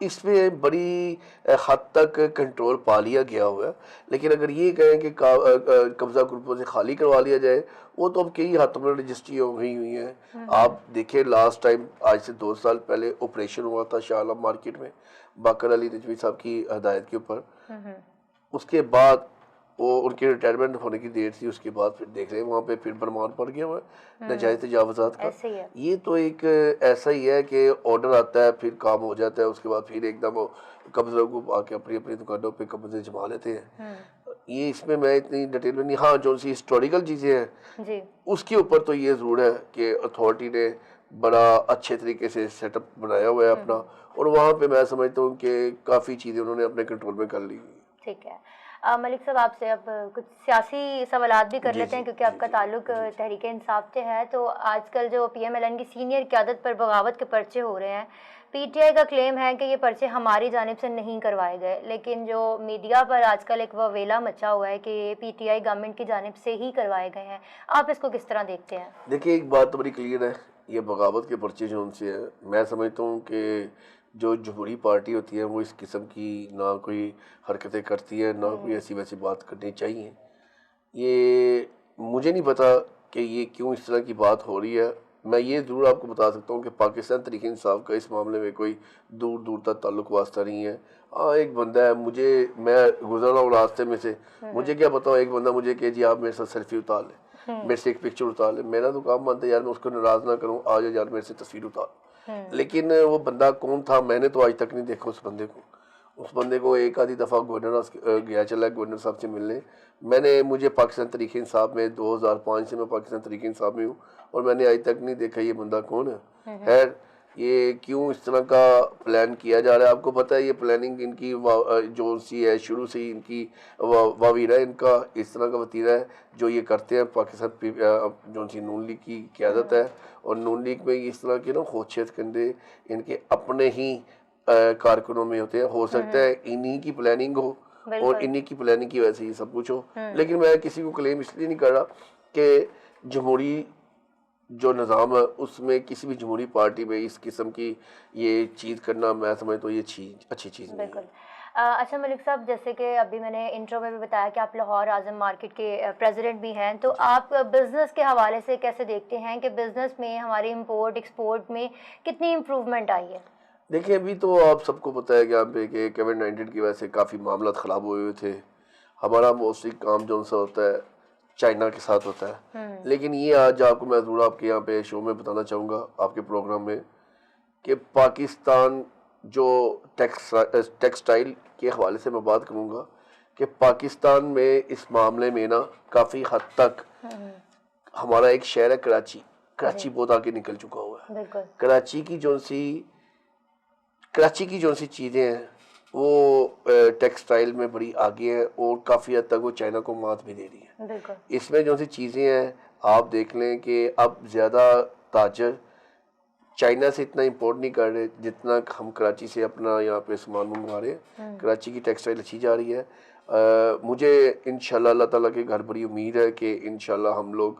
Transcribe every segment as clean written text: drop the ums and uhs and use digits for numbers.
اس میں بڑی حد تک کنٹرول پا لیا گیا ہوا ہے. لیکن اگر یہ کہیں کہ قبضہ گروپوں سے خالی کروا لیا جائے, وہ تو اب کئی ہاتھوں میں رجسٹری ہو گئی ہوئی ہیں. آپ دیکھیں لاسٹ ٹائم آج سے 2 سال پہلے آپریشن ہوا تھا شاہ عالم مارکیٹ میں باقر علی رضوی صاحب کی ہدایت کے اوپر. اس کے بعد وہ ان کے ریٹائرمنٹ ہونے کی ڈیٹ تھی, اس کے بعد پھر دیکھ رہے ہیں وہاں پہ پھر برمان پڑ گیا ہوا ہے ناجائز تجاوزات کا. یہ تو ایک ایسا ہی ہے کہ آرڈر آتا ہے پھر کام ہو جاتا ہے, اس کے بعد پھر ایک دم قبضہ کو آ کے اپنی اپنی دکانوں پہ قبضے جما لیتے ہیں. یہ اس میں اتنی ڈیٹیل میں نہیں. ہاں جو سی ہسٹوریکل چیزیں ہیں اس کے اوپر تو یہ ضرور ہے کہ اتھارٹی نے بڑا اچھے طریقے سے سیٹ اپ بنایا ہوا ہے اپنا, اور وہاں پہ میں سمجھتا ہوں کہ کافی چیزیں انہوں نے اپنے کنٹرول میں کر لی. ٹھیک ہے ملک صاحب, آپ سے اب کچھ سیاسی سوالات بھی کر لیتے ہیں کیونکہ آپ کا تعلق تحریک انصاف سے ہے. تو آج کل جو پی ایم ایل این کی سینئر قیادت پر بغاوت کے پرچے ہو رہے ہیں, پی ٹی آئی کا کلیم ہے کہ یہ پرچے ہماری جانب سے نہیں کروائے گئے, لیکن جو میڈیا پر آج کل ایک وویلا مچا ہوا ہے کہ یہ پی ٹی آئی گورنمنٹ کی جانب سے ہی کروائے گئے ہیں. آپ اس کو کس طرح دیکھتے ہیں؟ دیکھیے ایک بات تو بڑی کلیئر ہے, یہ بغاوت کے پرچے جو ان سے ہیں, میں سمجھتا ہوں کہ جو جمہوری پارٹی ہوتی ہے وہ اس قسم کی نہ کوئی حرکتیں کرتی ہے, نہ کوئی ایسی ویسی بات کرنی چاہیے. یہ مجھے نہیں پتا کہ یہ کیوں اس طرح کی بات ہو رہی ہے. میں یہ ضرور آپ کو بتا سکتا ہوں کہ پاکستان تحریک انصاف کا اس معاملے میں کوئی دور دور تک تعلق واسطہ نہیں ہے. ہاں ایک بندہ ہے, میں گزر رہا ہوں راستے میں سے, مجھے کیا بتاؤ, ایک بندہ مجھے کہ جی آپ میرے ساتھ سیلفی اتار لیں, میرے سے ایک پکچر اتار لیں. میرا تو کام بنتا ہے یار میں اس کو ناراض نہ کروں, آ جا یار میرے سے تصویر اتار. لیکن وہ بندہ کون تھا میں نے تو آج تک نہیں دیکھا اس بندے کو. اس بندے کو ایک آدھی دفعہ گورنر گیا چلا ہے گورنر صاحب سے ملنے. مجھے پاکستان تحریک انصاف میں 2005 سے میں پاکستان تحریک انصاف میں ہوں, اور میں نے آج تک نہیں دیکھا یہ بندہ کون ہے. خیر یہ کیوں اس طرح کا پلان کیا جا رہا ہے, آپ کو پتہ ہے یہ پلاننگ ان کی جو سی ہے شروع سے ہی ان کی واویرہ ہے, ان کا اس طرح کا وتیرہ ہے جو یہ کرتے ہیں. پاکستان جو سی نون لیگ کی قیادت ہے, اور نون لیگ میں اس طرح کے نا خوشیت کندے ان کے اپنے ہی کارکنوں میں ہوتے ہیں. ہو سکتا ہے انہی کی پلاننگ ہو اور انہی کی پلاننگ کی وجہ سے یہ سب کچھ ہو, لیکن میں کسی کو کلیم اس لیے نہیں کر رہا کہ جمہوری جو نظام ہے اس میں کسی بھی جمہوری پارٹی میں اس قسم کی یہ چیز کرنا میں سمجھتا ہوں یہ اچھی چیز نہیں ہے. اچھا ملک صاحب, جیسے کہ ابھی میں نے انٹرو میں بھی بتایا کہ آپ لاہور اعظم مارکیٹ کے پریزیڈنٹ بھی ہیں, تو آپ بزنس کے حوالے سے کیسے دیکھتے ہیں کہ بزنس میں ہماری امپورٹ ایکسپورٹ میں کتنی امپروومنٹ آئی ہے؟ دیکھیں ابھی تو آپ سب کو پتہ ہے کہ یہاں پہ کہ کووڈ-19 کی وجہ سے کافی معاملات خراب ہوئے تھے. ہمارا موسٹلی کام جو سا ہوتا ہے چائنا کے ساتھ ہوتا ہے, لیکن یہ آج آپ کو میں ضرور آپ کے یہاں پہ شو میں بتانا چاہوں گا آپ کے پروگرام میں کہ پاکستان جو ٹیکسٹائل کے حوالے سے میں بات کروں گا کہ پاکستان میں اس معاملے میں نا کافی حد تک ہمارا ایک شہر ہے کراچی بہت آگے نکل چکا ہوا ہے. کراچی کی جو سی چیزیں ہیں وہ ٹیکسٹائل میں بڑی آگے ہیں, اور کافی حد تک وہ چائنا کو مات بھی دے رہی ہے. اس میں جو سی چیزیں ہیں آپ دیکھ لیں کہ اب زیادہ تاجر چائنا سے اتنا امپورٹ نہیں کر رہے جتنا ہم کراچی سے اپنا یہاں پہ سامان منگوا رہے ہیں. کراچی کی ٹیکسٹائل اچھی جا رہی ہے. مجھے انشاءاللہ اللہ تعالیٰ کے گھر بڑی امید ہے کہ انشاءاللہ ہم لوگ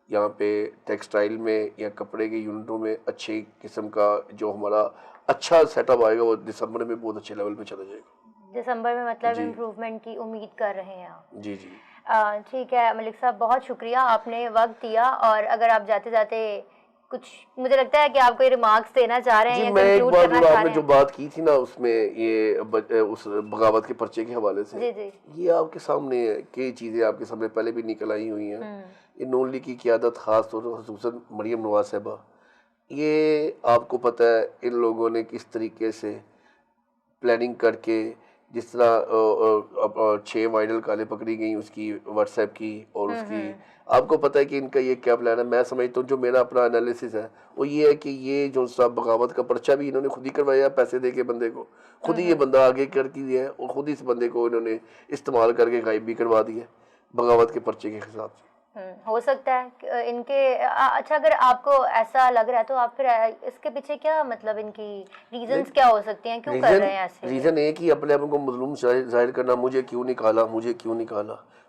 یہاں پہ ٹیکسٹائل میں یا کپڑے کے یونٹوں میں اچھی قسم کا جو ہمارا اچھا سیٹ اپ آئے گا وہ دسمبر میں بہت اچھے لیول پہ چلا جائے گا. دسمبر میں مطلب امپروومنٹ کی امید کر رہے ہیں آپ؟ جی. ٹھیک ہے ملک صاحب, بہت شکریہ آپ نے وقت دیا. اور اگر آپ جاتے جاتے کچھ مجھے لگتا ہے کہ آپ کوئی ریمارکس دینا چاہ رہے ہیں جی, میں ایک بات آپ نے جو بات کی تھی نا اس میں یہ اس بغاوت کے پرچے کے حوالے سے, یہ آپ کے سامنے کئی چیزیں آپ کے سامنے پہلے بھی نکل آئی ہوئی ہیں. یہ نون لیگ کی قیادت خاص طور پر خصوصاً مریم نواز صاحبہ, یہ آپ کو پتہ ہے ان لوگوں نے کس طریقے سے پلاننگ کر کے, جس طرح 6 وائرل کالیں پکڑی گئیں اس کی واٹس ایپ کی, اور اس کی آپ کو پتہ ہے کہ ان کا یہ کیا پلان ہے. میں سمجھتا ہوں جو میرا اپنا انالیسس ہے وہ یہ ہے کہ یہ جو صاحب بغاوت کا پرچہ بھی انہوں نے خود ہی کروایا, پیسے دے کے بندے کو, خود ہی یہ بندہ آگے کر کے دیا ہے, اور خود ہی اس بندے کو انہوں نے استعمال کر کے غائب بھی کروا دیا بغاوت کے پرچے کے حساب سے. ہو سکتا ہے ان کے اچھا, اگر آپ کو ایسا لگ رہا ہے تو آپ پھر اس کے پیچھے کیا مطلب ان کی ریزنز کیا ہو سکتے ہیں, کیوں کر رہے ہیں ایسے؟ ریزن ایک ہی, اپنے آپ کو مظلوم ظاہر کرنا. مجھے کیوں نکالا,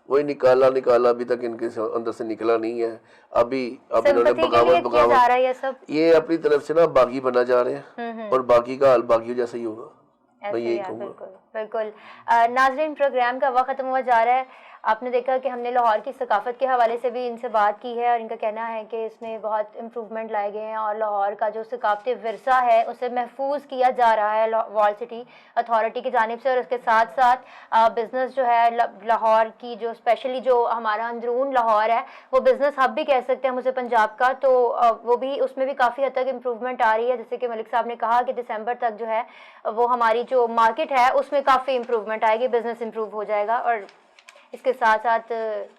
وہی نکالا ابھی تک ان کے اندر سے نکلا نہیں ہے. ابھی اب انہوں نے بغاوت یہ اپنی طرف سے نا باغی بنا جا رہے ہیں, اور باغی کا حال باغیوں جیسا ہی ہوگا. ایسے میں یہی ہی ہے، کہوں گا. بالکل بالکل. ناظرین، پروگرام کا وقت ختم ہوا جا رہا ہے. آپ نے دیکھا کہ ہم نے لاہور کی ثقافت کے حوالے سے بھی ان سے بات کی ہے اور ان کا کہنا ہے کہ اس میں بہت امپروومنٹ لائے گئے ہیں اور لاہور کا جو ثقافتی ورثہ ہے اسے محفوظ کیا جا رہا ہے وال سٹی اتھارٹی کی جانب سے. اور اس کے ساتھ ساتھ بزنس جو ہے لاہور کی، جو اسپیشلی جو ہمارا اندرون لاہور ہے وہ بزنس ہب بھی کہہ سکتے ہیں مجھے پنجاب کا، تو وہ بھی اس میں بھی کافی حد تک امپروومنٹ آ رہی ہے. جیسے کہ ملک صاحب نے کہا کہ دسمبر تک جو ہے وہ ہماری جو مارکیٹ ہے اس میں کافی امپروومنٹ آئے گی، بزنس امپروو ہو جائے گا. اور اس کے ساتھ ساتھ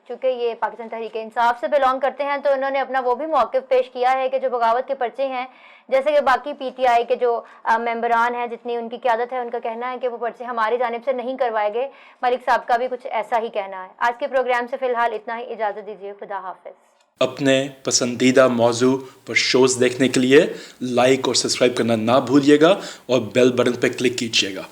چونکہ یہ پاکستان تحریک انصاف سے بلانگ کرتے ہیں تو انہوں نے اپنا وہ بھی موقف پیش کیا ہے کہ جو بغاوت کے پرچے ہیں، جیسے کہ باقی پی ٹی آئی کے جو ممبران ہیں جتنی ان کی قیادت ہے، ان کا کہنا ہے کہ وہ پرچے ہماری جانب سے نہیں کروائے گئے. ملک صاحب کا بھی کچھ ایسا ہی کہنا ہے. آج کے پروگرام سے فی الحال اتنا ہی. اجازت دیجیے. خدا حافظ. اپنے پسندیدہ موضوع پر شوز دیکھنے کے لیے لائک اور سبسکرائب کرنا نہ بھولیے گا اور بیل بٹن پہ کلک کیجیے گا.